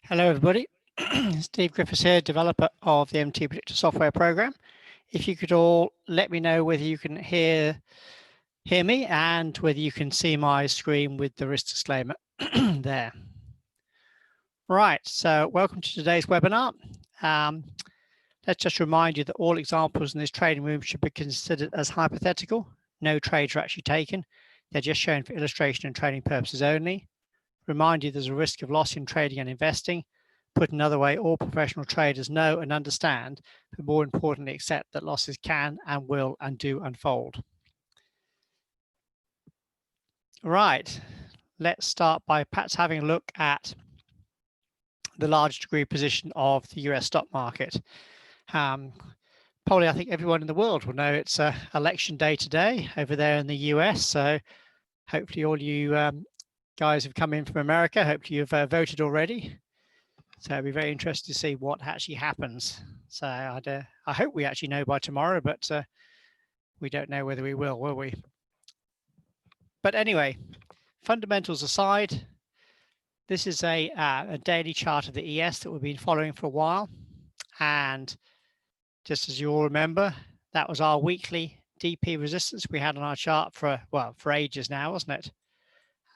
Hello, everybody. Steve Griffiths here, developer of the MT Predictor software program. If you could all let me know whether you can hear me and whether you can see my screen with the risk disclaimer there. Right, so welcome to today's webinar. Let's just remind you that all examples in this trading room should be considered as hypothetical. No trades are actually taken. They're just shown for illustration and training purposes only. Remind you there's a risk of loss in trading and investing. Put another way, all professional traders know and understand, but more importantly, accept that losses can and will and do unfold. Right, let's start by perhaps having a look at the large degree position of the US stock market. Probably, I think everyone in the world will know it's election day today over there in the US. So hopefully all you guys have come in from America. Hopefully you've voted already. So it'll be very interesting to see what actually happens. So I hope we actually know by tomorrow, but we don't know whether we will we? But anyway, fundamentals aside, this is a daily chart of the ES that we've been following for a while. And just as you all remember, that was our weekly DP resistance we had on our chart for ages now, wasn't it?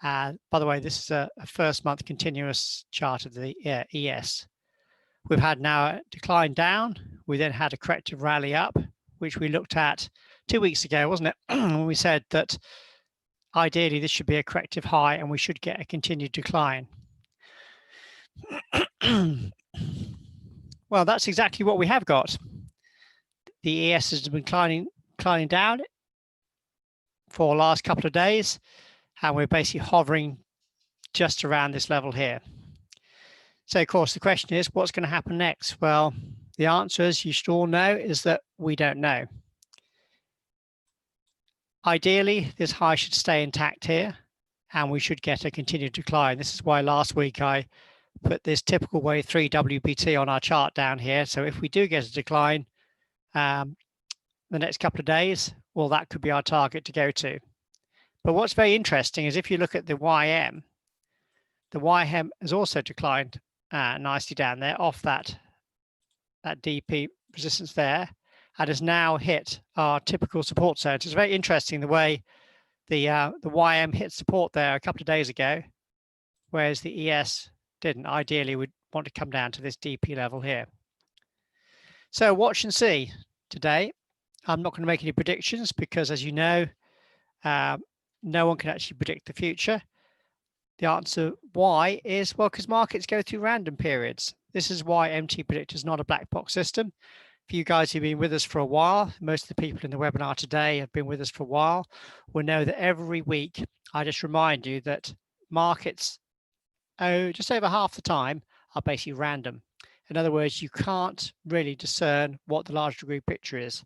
By the way, this is a first month continuous chart of the ES. We've had now a decline down. We then had a corrective rally up, which we looked at 2 weeks ago, wasn't it? When we said that ideally this should be a corrective high and we should get a continued decline. Well, that's exactly what we have got. The ES has been declining down for the last couple of days, and we're basically hovering just around this level here. So, of course, the question is, what's going to happen next? Well, the answer, as you should all know, is that we don't know. Ideally, this high should stay intact here, and we should get a continued decline. This is why last week I put this typical wave 3 WPT on our chart down here. So if we do get a decline the next couple of days, well, that could be our target to go to. But what's very interesting is if you look at the YM has also declined nicely down there off that DP resistance there, and has now hit our typical support zone. It's very interesting the way the YM hit support there a couple of days ago, whereas the ES didn't. Ideally, we'd want to come down to this DP level here. So watch and see today. I'm not going to make any predictions because, as you know, no one can actually predict the future. The answer why is, well, because markets go through random periods. This is why MT Predictor is not a black box system. For you guys who've been with us for a while, most of the people in the webinar today have been with us for a while, will know that every week I just remind you that markets, just over half the time, are basically random. In other words, you can't really discern what the large degree picture is.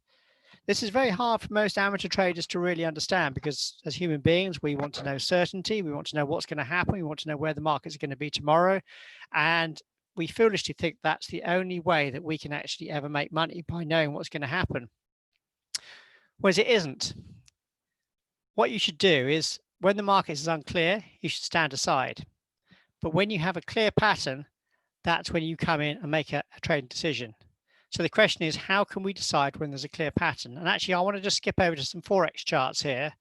This is very hard for most amateur traders to really understand because as human beings, we want to know certainty. We want to know what's going to happen. We want to know where the markets are going to be tomorrow. And we foolishly think that's the only way that we can actually ever make money, by knowing what's going to happen. Whereas it isn't. What you should do is when the market is unclear, you should stand aside. But when you have a clear pattern, that's when you come in and make a trading decision. So the question is, how can we decide when there's a clear pattern? And actually, I want to just skip over to some Forex charts here.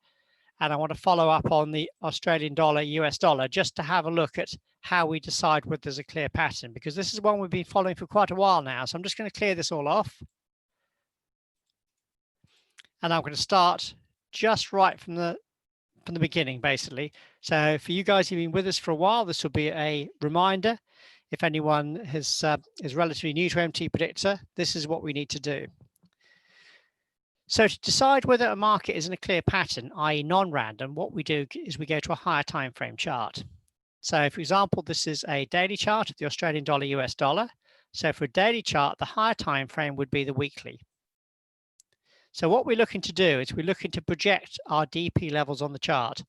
And I want to follow up on the Australian dollar, US dollar, just to have a look at how we decide whether there's a clear pattern, because this is one we've been following for quite a while now. So I'm just going to clear this all off. And I'm going to start just right from the beginning, basically. So for you guys who've been with us for a while, this will be a reminder. If anyone is relatively new to MT Predictor, this is what we need to do. So to decide whether a market is in a clear pattern, i.e. non-random, what we do is we go to a higher time frame chart. So for example, this is a daily chart of the Australian dollar, US dollar. So for a daily chart, the higher time frame would be the weekly. So what we're looking to do is we're looking to project our DP levels on the chart.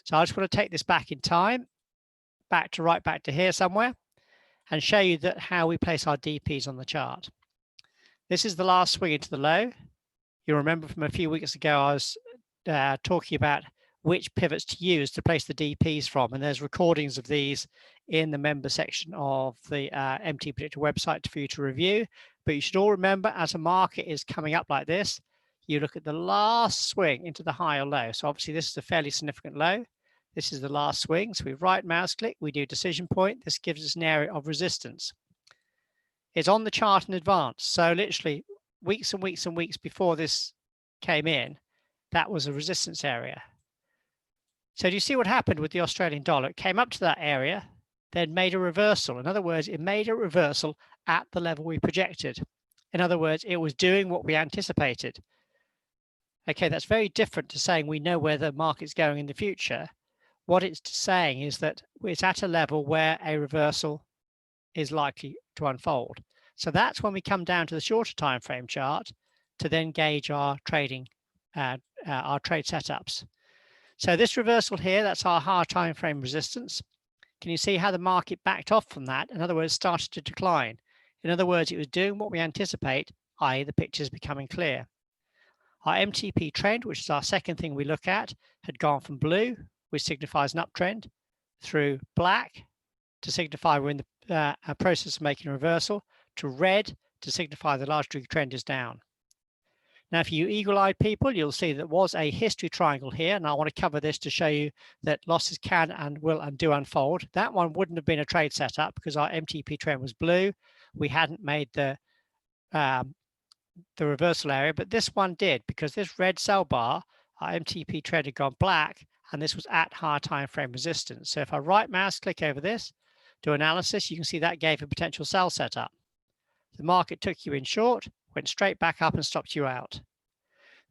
So I just want to take this back in time, right back to here somewhere, and show you that how we place our DPs on the chart. This is the last swing into the low. You'll remember from a few weeks ago, I was talking about which pivots to use to place the DPs from. And there's recordings of these in the member section of the MT Predictor website for you to review. But you should all remember, as a market is coming up like this, you look at the last swing into the high or low. So obviously this is a fairly significant low. This is the last swing. So we right mouse click, we do decision point. This gives us an area of resistance. It's on the chart in advance. So literally weeks and weeks and weeks before this came in, that was a resistance area. So do you see what happened with the Australian dollar? It came up to that area, then made a reversal. In other words, it made a reversal at the level we projected. In other words, it was doing what we anticipated. Okay, that's very different to saying we know where the market's going in the future. What it's saying is that it's at a level where a reversal is likely to unfold. So that's when we come down to the shorter time frame chart to then gauge our trading, our trade setups. So this reversal here, that's our higher time frame resistance. Can you see how the market backed off from that? In other words, started to decline. In other words, it was doing what we anticipate, i.e. the picture is becoming clear. Our MTP trend, which is our second thing we look at, had gone from blue, which signifies an uptrend, through black to signify we're in the process of making a reversal, to red to signify the large trend is down. Now, for you eagle-eyed people, you'll see there was a history triangle here, and I want to cover this to show you that losses can and will and do unfold. That one wouldn't have been a trade setup because our MTP trend was blue. We hadn't made the reversal area, but this one did because this red sell bar, our MTP trend had gone black, and this was at higher time frame resistance. So if I right mouse click over this, do analysis, you can see that gave a potential sell setup. The market took you in short, went straight back up and stopped you out.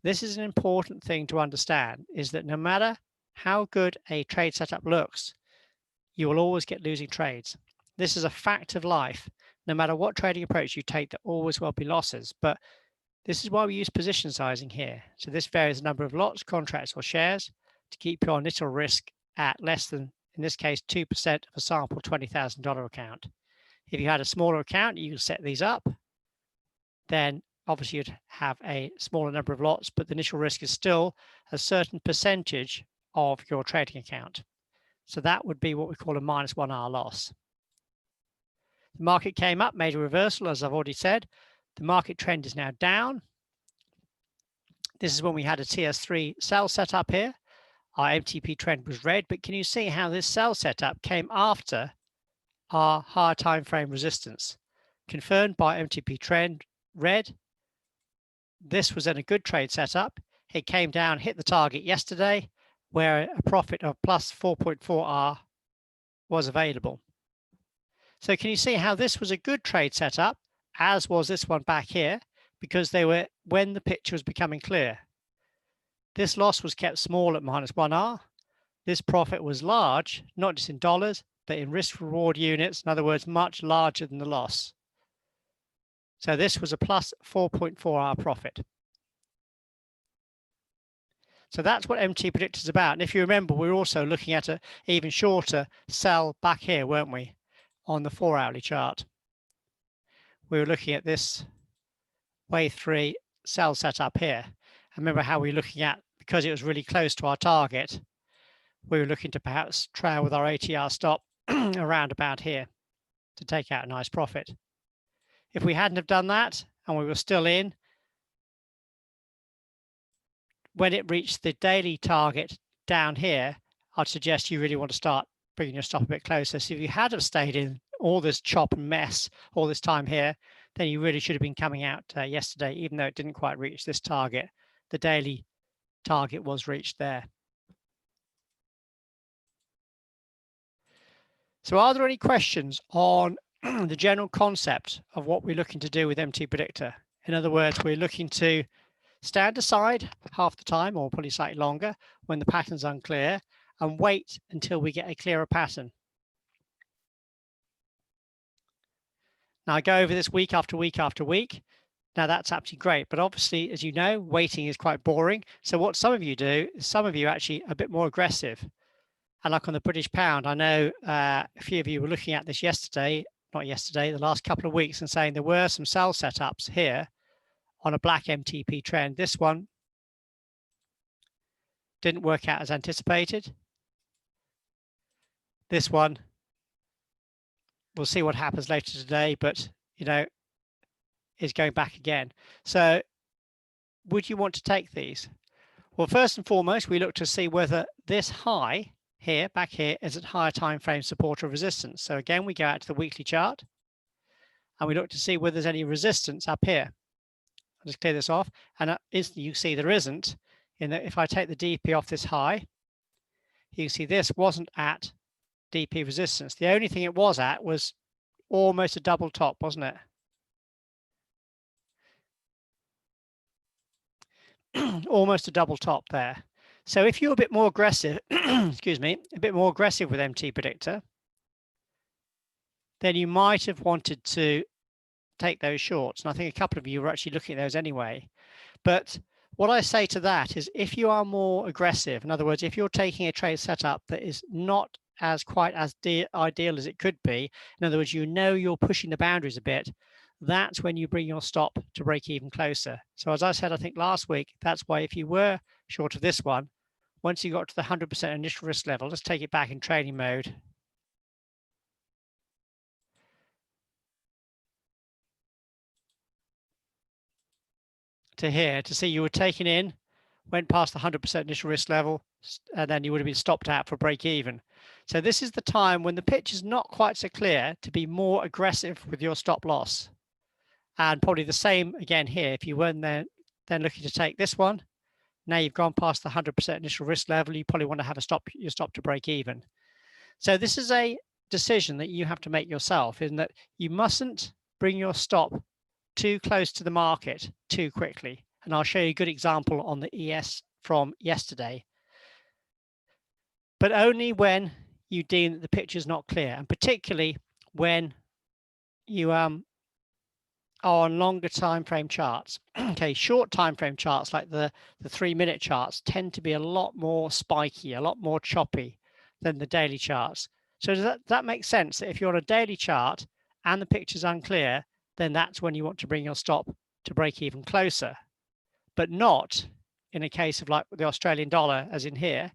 This is an important thing to understand, is that no matter how good a trade setup looks, you will always get losing trades. This is a fact of life. No matter what trading approach you take, there always will be losses. But this is why we use position sizing here. So this varies the number of lots, contracts, or shares to keep your initial risk at less than, in this case, 2% of a sample $20,000 account. If you had a smaller account, you can set these up. Then obviously you'd have a smaller number of lots, but the initial risk is still a certain percentage of your trading account. So that would be what we call a -1R loss. The market came up, made a reversal, as I've already said. The market trend is now down. This is when we had a TS3 sell set up here. Our MTP trend was red, but can you see how this sell setup came after our higher time frame resistance? Confirmed by MTP trend red. This was in a good trade setup. It came down, hit the target yesterday, where a profit of plus 4.4R was available. So can you see how this was a good trade setup, as was this one back here, because they were when the picture was becoming clear. This loss was kept small at -1R. This profit was large, not just in dollars, but in risk reward units, in other words, much larger than the loss. So this was a plus 4.4R profit. So that's what MT Predictor is about. And if you remember, we were also looking at an even shorter sell back here, weren't we, on the 4-hourly chart. We were looking at this wave 3 sell setup here. And remember how we were looking at, because it was really close to our target, we were looking to perhaps trail with our ATR stop around about here to take out a nice profit. If we hadn't have done that and we were still in, when it reached the daily target down here, I'd suggest you really want to start bringing your stop a bit closer. So if you had have stayed in all this chop and mess all this time here, then you really should have been coming out yesterday, even though it didn't quite reach this target. The daily target was reached there. So are there any questions on the general concept of what we're looking to do with MT Predictor? In other words, we're looking to stand aside half the time, or probably slightly longer, when the pattern's unclear, and wait until we get a clearer pattern. Now, I go over this week after week after week. Now, that's absolutely great, but obviously, as you know, waiting is quite boring. So what some of you do is some of you are actually a bit more aggressive. And like on the British pound, I know a few of you were looking at this yesterday, not yesterday, the last couple of weeks, and saying there were some sell setups here on a black MTP trend. This one didn't work out as anticipated. This one, we'll see what happens later today, but you know, is going back again. So would you want to take these? Well, first and foremost, we look to see whether this high here, back here, is at higher time frame support or resistance. So again, we go out to the weekly chart and we look to see whether there's any resistance up here. I'll just clear this off, and instantly you see there isn't. In that, if I take the DP off this high, you can see this wasn't at DP resistance. The only thing it was at was almost a double top, wasn't it? Almost a double top there. So if you're a bit more aggressive, excuse me, a bit more aggressive with MT Predictor, then you might have wanted to take those shorts. And I think a couple of you were actually looking at those anyway. But what I say to that is if you are more aggressive, in other words, if you're taking a trade setup that is not as quite as ideal as it could be, in other words, you know you're pushing the boundaries a bit, that's when you bring your stop to break even closer. So as I said, I think last week, that's why if you were short of this one, once you got to the 100% initial risk level, let's take it back in trading mode. To here, to see you were taken in, went past the 100% initial risk level, and then you would have been stopped out for break even. So this is the time when the pitch is not quite so clear to be more aggressive with your stop loss. And probably the same again here, if you weren't then looking to take this one, now you've gone past the 100% initial risk level, you probably want to have your stop to break even. So this is a decision that you have to make yourself, in that you mustn't bring your stop too close to the market too quickly. And I'll show you a good example on the ES from yesterday. But only when you deem that the picture is not clear, and particularly when you are on longer time frame charts. Okay, short time frame charts like the 3-minute charts tend to be a lot more spiky, a lot more choppy than the daily charts. So does that make sense that if you're on a daily chart and the picture's unclear, then that's when you want to bring your stop to break even closer, but not in a case of like the Australian dollar, as in here,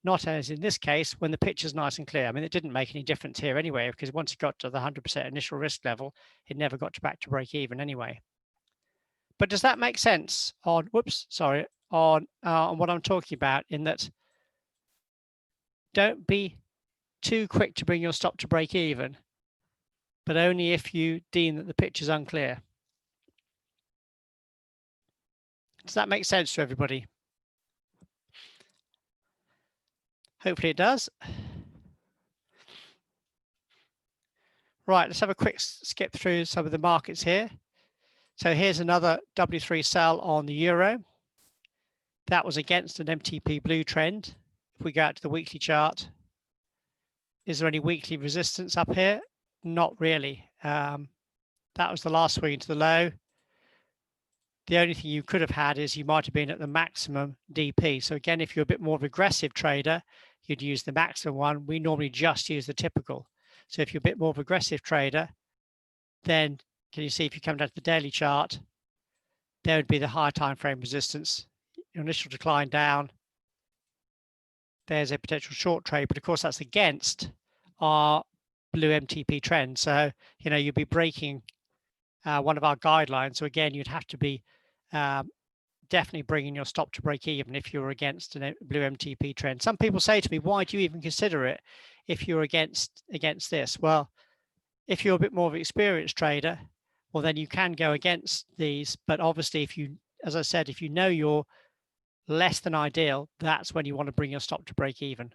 not as in this case when the picture's nice and clear. I mean, it didn't make any difference here anyway, because once it got to the 100% initial risk level, it never got back to break even anyway. But does that make sense on, on what I'm talking about, in that don't be too quick to bring your stop to break even, but only if you deem that the picture's unclear. Does that make sense to everybody? Hopefully it does. Right, let's have a quick skip through some of the markets here. So here's another W3 sell on the euro. That was against an MTP blue trend. If we go out to the weekly chart, is there any weekly resistance up here? Not really. That was the last swing to the low. The only thing you could have had is you might have been at the maximum DP. So again, if you're a bit more of an aggressive trader, you'd use the maximum one. We normally just use the typical. So if you're a bit more of an aggressive trader, then can you see if you come down to the daily chart, there would be the higher time frame resistance, your initial decline down. There's a potential short trade, but of course that's against our blue MTP trend. So, you know, you'd be breaking one of our guidelines. So again, you'd have to be definitely bringing your stop to break even if you're against a blue MTP trend. Some people say to me, why do you even consider it if you're against this? Well, if you're a bit more of an experienced trader, well, then you can go against these. But obviously, if you, as I said, if you know you're less than ideal, that's when you want to bring your stop to break even.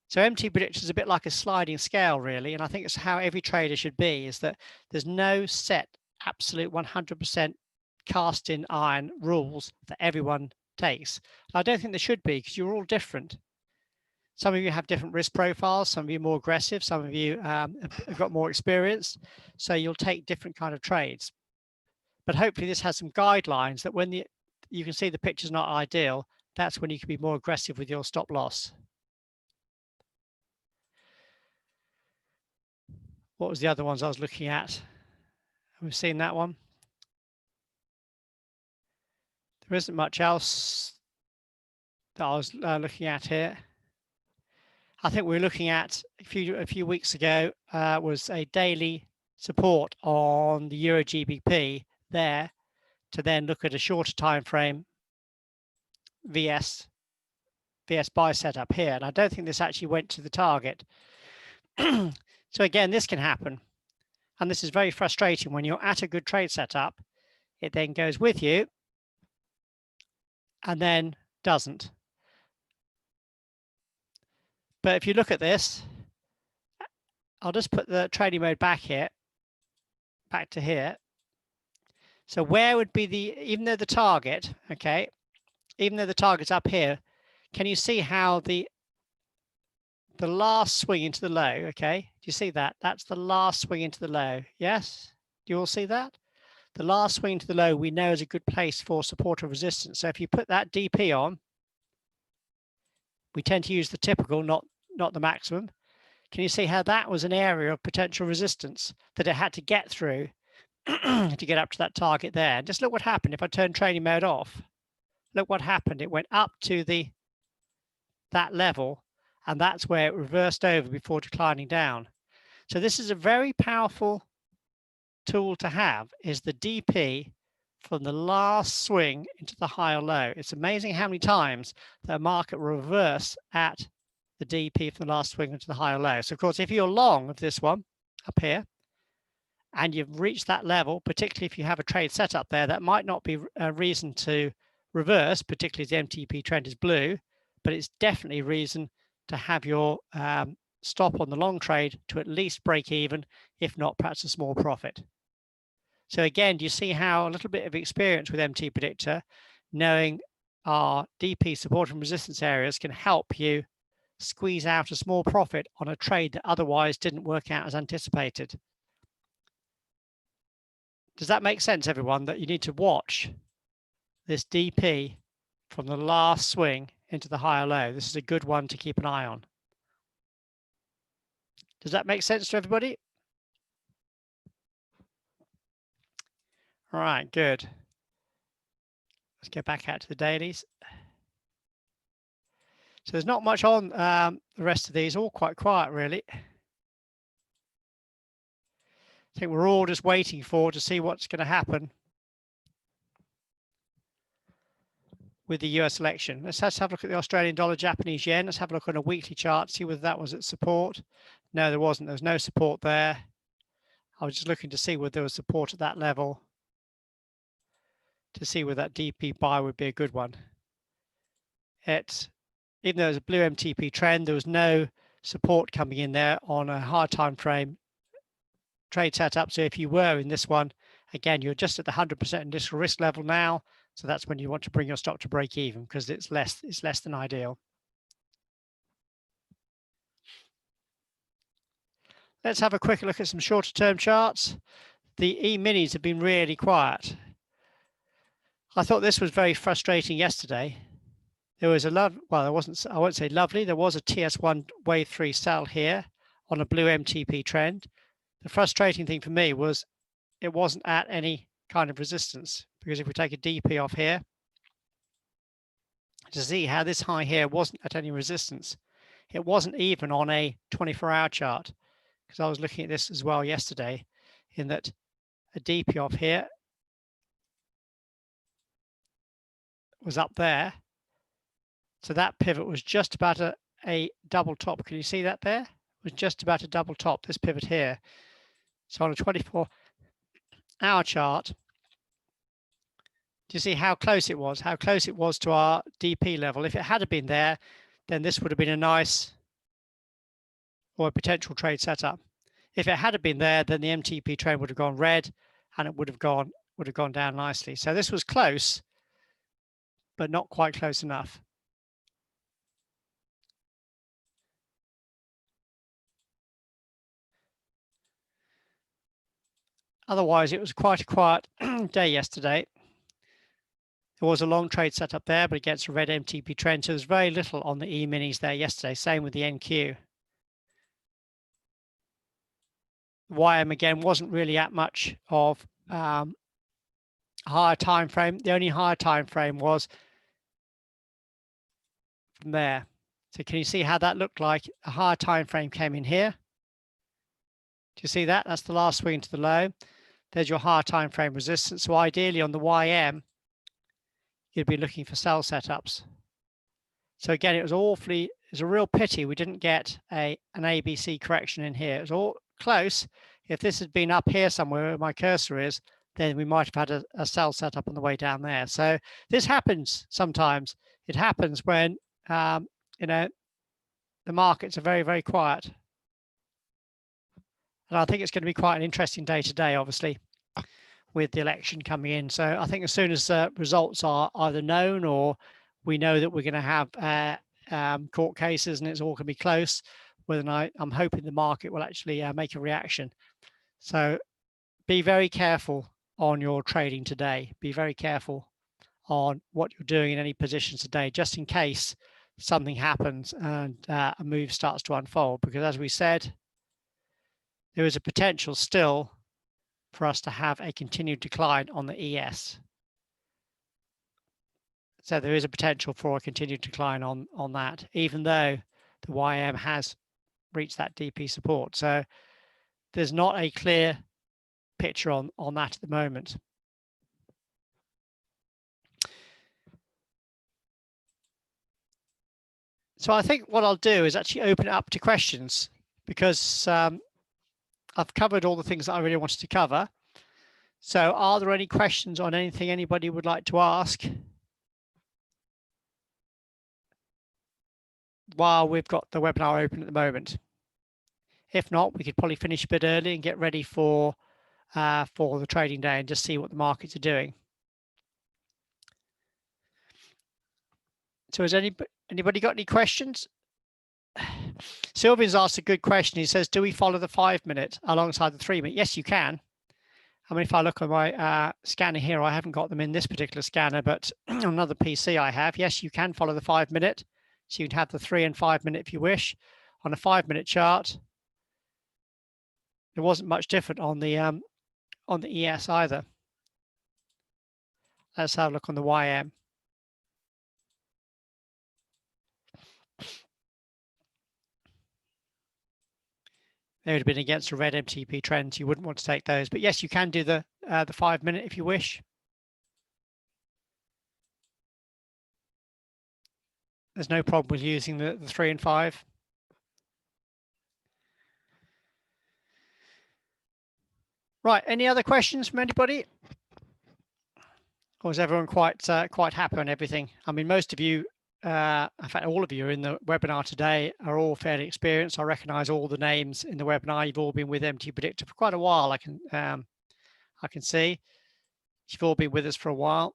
So MT Predictor is a bit like a sliding scale, really. And I think it's how every trader should be, is that there's no set absolute 100% cast in iron rules that everyone takes. I don't think there should be, because you're all different. Some of you have different risk profiles, some of you are more aggressive, some of you have got more experience, so you'll take different kind of trades. But hopefully this has some guidelines that when you can see the picture's not ideal, that's when you can be more aggressive with your stop loss. What was the other ones I was looking at? We've seen that one. There isn't much else that I was looking at here. I think we were looking at a few weeks ago was a daily support on the Euro GBP there, to then look at a shorter time frame VS buy setup here. And I don't think this actually went to the target. So again, this can happen. And this is very frustrating when you're at a good trade setup. It then goes with you and then doesn't. But if you look at this, I'll just put the trading mode back here, back to here. So where would be the, even though the target, okay, even though the target's up here, can you see how the last swing into the low, okay? Do you see that? That's the last swing into the low, yes? Do you all see that? The last swing into the low we know is a good place for support or resistance. So if you put that DP on, we tend to use the typical, not the maximum. Can you see how that was an area of potential resistance that it had to get through to get up to that target there? Just look what happened if I turn trading mode off. Look what happened. It went up to that level, and that's where it reversed over before declining down. So this is a very powerful tool to have, is the DP from the last swing into the high or low. It's amazing how many times the market will reverse at the DP from the last swing into the high or low. So of course, if you're long of this one up here, and you've reached that level, particularly if you have a trade set up there, that might not be a reason to reverse, particularly as the MTP trend is blue, but it's definitely a reason to have your stop on the long trade to at least break even, if not perhaps a small profit. So again, do you see how a little bit of experience with MT Predictor, knowing our DP support and resistance areas, can help you squeeze out a small profit on a trade that otherwise didn't work out as anticipated. Does that make sense, everyone, that you need to watch this DP from the last swing into the higher low? This is a good one to keep an eye on. Does that make sense to everybody? All right, good. Let's go back out to the dailies. So there's not much on the rest of these, all quite quiet, really. I think we're all just waiting to see what's going to happen with the US election. Let's have a look at the Australian dollar, Japanese yen. Let's have a look on a weekly chart, see whether that was at support. No, there wasn't. There was no support there. I was just looking to see whether there was support at that level, to see whether that DP buy would be a good one. Even though it was a blue MTP trend, there was no support coming in there on a high time frame trade setup. So if you were in this one, again, you're just at the 100% initial risk level now. So that's when you want to bring your stock to break even, because it's less than ideal. Let's have a quick look at some shorter term charts. The E-minis have been really quiet. I thought this was very frustrating yesterday. There was a there wasn't, I won't say lovely, there was a TS1 wave 3 sell here on a blue MTP trend. The frustrating thing for me was it wasn't at any kind of resistance, because if we take a DP off here, to see how this high here wasn't at any resistance. It wasn't even on a 24-hour chart, because I was looking at this as well yesterday, in that a DP off here was up there. So that pivot was just about a double top. Can you see that there? It was just about a double top, this pivot here. So on a 24-hour chart, do you see how close it was? How close it was to our DP level? If it had been there, then this would have been a nice or a potential trade setup. If it had been there, then the MTP trend would have gone red, and it would have gone down nicely. So this was close, but not quite close enough. Otherwise, it was quite a quiet day yesterday. There was a long trade set up there, but against a red MTP trend, so there's very little on the E-minis there yesterday. Same with the NQ. YM again wasn't really at much of higher time frame. The only higher time frame was from there. So can you see how that looked like? A higher time frame came in here. Do you see that? That's the last swing to the low. There's your higher time frame resistance. So ideally on the YM, you'd be looking for sell setups. So again, it's a real pity we didn't get an ABC correction in here. It was all close. If this had been up here somewhere where my cursor is, then we might have had a sell setup on the way down there. So this happens sometimes. It happens when, you know, the markets are very, very quiet. And I think it's going to be quite an interesting day today, obviously, with the election coming in. So I think as soon as results are either known or we know that we're going to have court cases and it's all going to be close, I'm hoping the market will actually make a reaction. So be very careful on your trading today. Be very careful on what you're doing in any positions today, just in case something happens and a move starts to unfold. Because as we said, there is a potential still for us to have a continued decline on the ES. So there is a potential for a continued decline on that, even though the YM has reached that DP support. So there's not a clear picture on that at the moment. So I think what I'll do is actually open it up to questions, because I've covered all the things that I really wanted to cover. So are there any questions on anything anybody would like to ask while we've got the webinar open at the moment? If not, we could probably finish a bit early and get ready for the trading day and just see what the markets are doing. So has anybody got any questions? Sylvian's asked a good question. He says, do we follow the 5-minute alongside the 3-minute? Yes, you can. I mean, if I look at my scanner here, I haven't got them in this particular scanner, but on another PC I have. Yes, you can follow the 5-minute. So you can have the 3 and 5-minute if you wish. On a 5-minute chart, there wasn't much different on the ES either. Let's have a look on the YM. They would have been against a red MTP trend, so you wouldn't want to take those. But yes, you can do the 5-minute if you wish. There's no problem with using the 3 and 5. Right, any other questions from anybody? Or is everyone quite happy on everything? I mean, most of you, in fact, all of you in the webinar today are all fairly experienced. I recognize all the names in the webinar. You've all been with MT Predictor for quite a while. I can see you've all been with us for a while.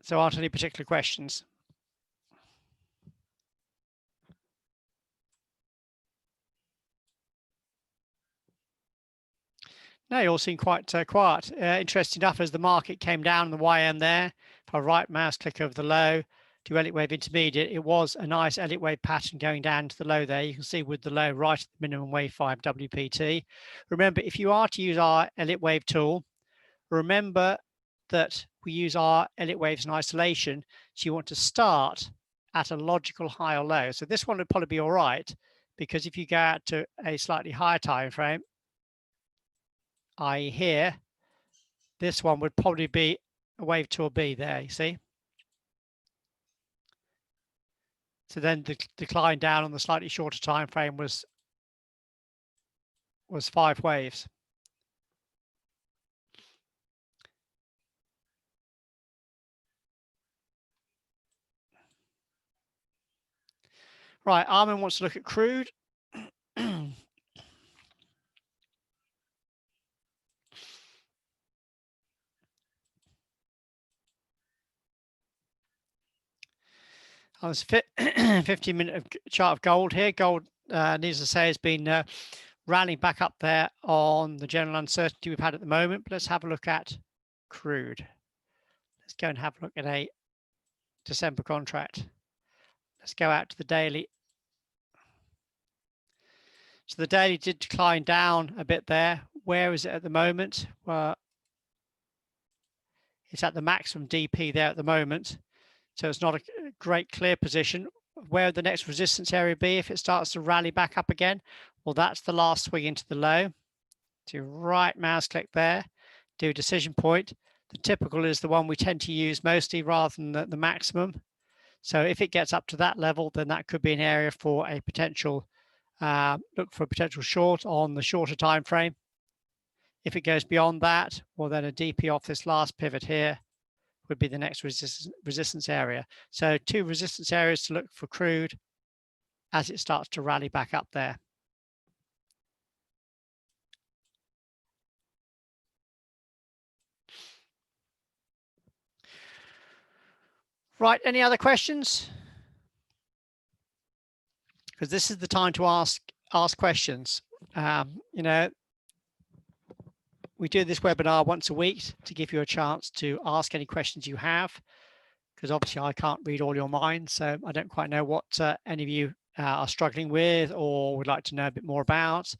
So aren't any particular questions? No, you all seem quite quiet. Interesting enough, as the market came down on the YM there, if I right mouse click over the low to Elliott wave intermediate, it was a nice Elliott wave pattern going down to the low there. You can see with the low right at the minimum wave 5 WPT. Remember, if you are to use our Elliott wave tool, remember that we use our Elliott waves in isolation. So you want to start at a logical high or low. So this one would probably be all right, because if you go out to a slightly higher time frame, i.e. here, this one would probably be a wave 2 or B there, you see. So then the decline down on the slightly shorter time frame was 5 waves. Right, Armin wants to look at crude. On this 15-minute chart of gold here, gold, needless to say, has been rallying back up there on the general uncertainty we've had at the moment. But let's have a look at crude. Let's go and have a look at a December contract. Let's go out to the daily. So the daily did decline down a bit there. Where is it at the moment? Well, It's at the maximum DP there at the moment. So it's not a great clear position. Where would the next resistance area be if it starts to rally back up again? Well, that's the last swing into the low. Do right mouse click there, do decision point. The typical is the one we tend to use mostly rather than the maximum. So if it gets up to that level, then that could be an area for a potential, look for a potential short on the shorter time frame. If it goes beyond that, well, then a DP off this last pivot here would be the next resistance area. So 2 resistance areas to look for crude as it starts to rally back up there. Right, any other questions? Because this is the time to ask questions. You know, we do this webinar once a week to give you a chance to ask any questions you have, because obviously I can't read all your minds, so I don't quite know what any of you are struggling with or would like to know a bit more about.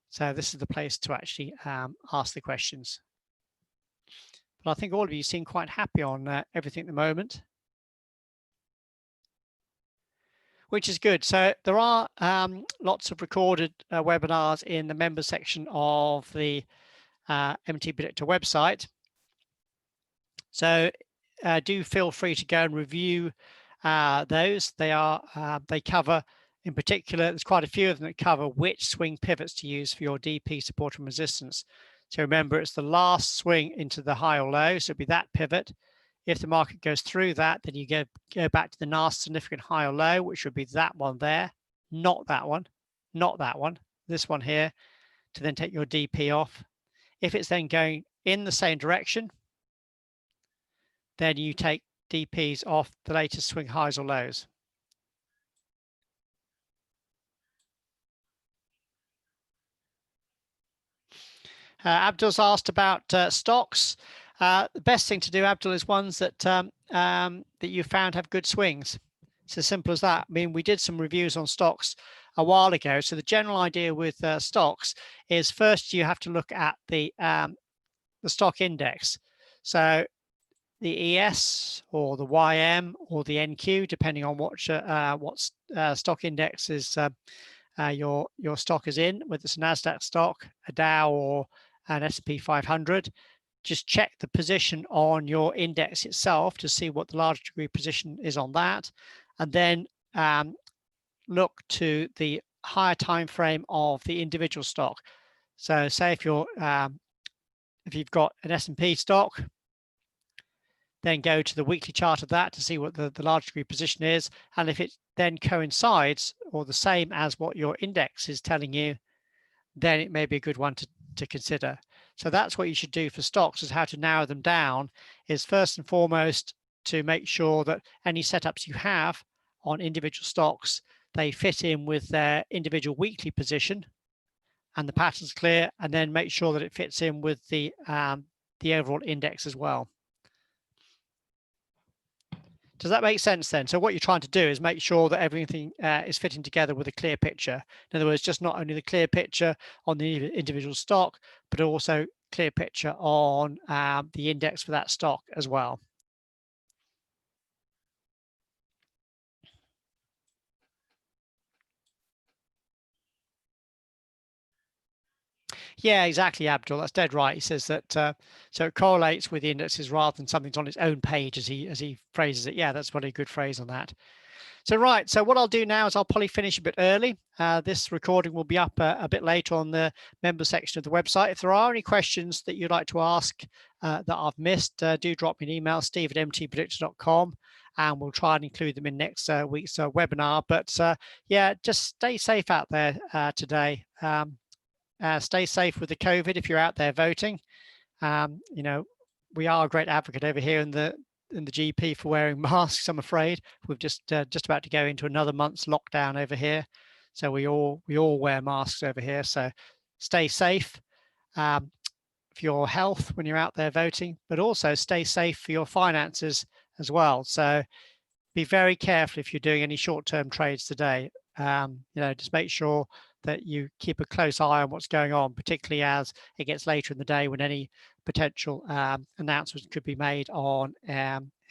So this is the place to actually ask the questions. But I think all of you seem quite happy on everything at the moment, which is good. So there are lots of recorded webinars in the members section of the MT Predictor website. So do feel free to go and review those. They cover, in particular, there's quite a few of them that cover which swing pivots to use for your DP support and resistance. So remember, it's the last swing into the high or low, so it'll be that pivot. If the market goes through that, then you go back to the last significant high or low, which would be that one there, not that one, not that one, this one here, to then take your DP off. If it's then going in the same direction, then you take DPs off the latest swing highs or lows. Abdul's asked about stocks. The best thing to do, Abdul, is ones that that you found have good swings. It's as simple as that. I mean, we did some reviews on stocks a while ago. So the general idea with stocks is first you have to look at the stock index. So the ES or the YM or the NQ, depending on what stock index is your stock is in, whether it's a NASDAQ stock, a Dow, or an S&P 500. Just check the position on your index itself to see what the large degree position is on that, and then look to the higher time frame of the individual stock. So say if you've got an S&P stock, then go to the weekly chart of that to see what the large degree position is, and if it then coincides or the same as what your index is telling you, then it may be a good one to consider. So that's what you should do for stocks, is how to narrow them down, is first and foremost to make sure that any setups you have on individual stocks, they fit in with their individual weekly position and the pattern's clear, and then make sure that it fits in with the overall index as well. Does that make sense then? So what you're trying to do is make sure that everything is fitting together with a clear picture. In other words, just not only the clear picture on the individual stock, but also clear picture on the index for that stock as well. Yeah, exactly, Abdul. That's dead right. He says that so it correlates with the indexes rather than something's on its own page, as he phrases it. Yeah, that's probably a good phrase on that. So right, so what I'll do now is I'll probably finish a bit early. This recording will be up a bit later on the member section of the website. If there are any questions that you'd like to ask that I've missed, do drop me an email, steve@mtpredictor.com, and we'll try and include them in next week's webinar. But yeah, just stay safe out there today. Stay safe with the COVID if you're out there voting. You know, we are a great advocate over here in the GP for wearing masks. I'm afraid we've just about to go into another month's lockdown over here, so we all wear masks over here. So stay safe for your health when you're out there voting, but also stay safe for your finances as well. So be very careful if you're doing any short-term trades today. You know, just make sure that you keep a close eye on what's going on, particularly as it gets later in the day when any potential announcements could be made on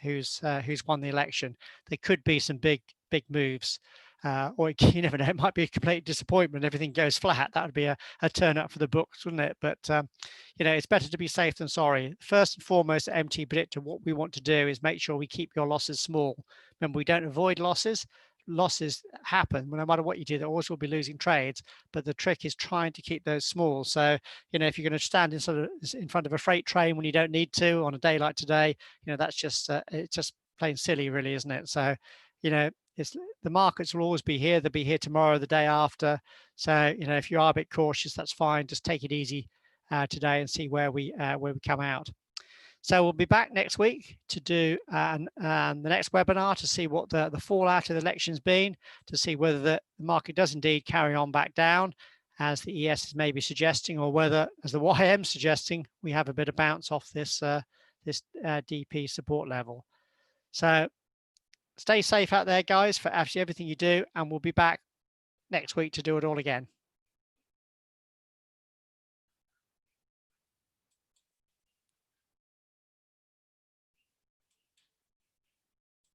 who's won the election. There could be some big moves. Or you never know, it might be a complete disappointment. Everything goes flat. That would be a turn up for the books, wouldn't it? But it's better to be safe than sorry. First and foremost, at MT Predictor, what we want to do is make sure we keep your losses small. Remember, we don't avoid losses. Losses happen no matter what you do. There always will be losing trades, but the trick is trying to keep those small. So if you're going to stand in front of a freight train when you don't need to on a day like today, that's just it's just plain silly, really, isn't it? So the markets will always be here. They'll be here tomorrow, the day after. So if you are a bit cautious, that's fine. Just take it easy today and see where we come out. So we'll be back next week to do the next webinar to see what the fallout of the election's been, to see whether the market does indeed carry on back down, as the ES is maybe suggesting, or whether, as the YM suggesting, we have a bit of bounce off this DP support level. So stay safe out there, guys, for actually everything you do, and we'll be back next week to do it all again.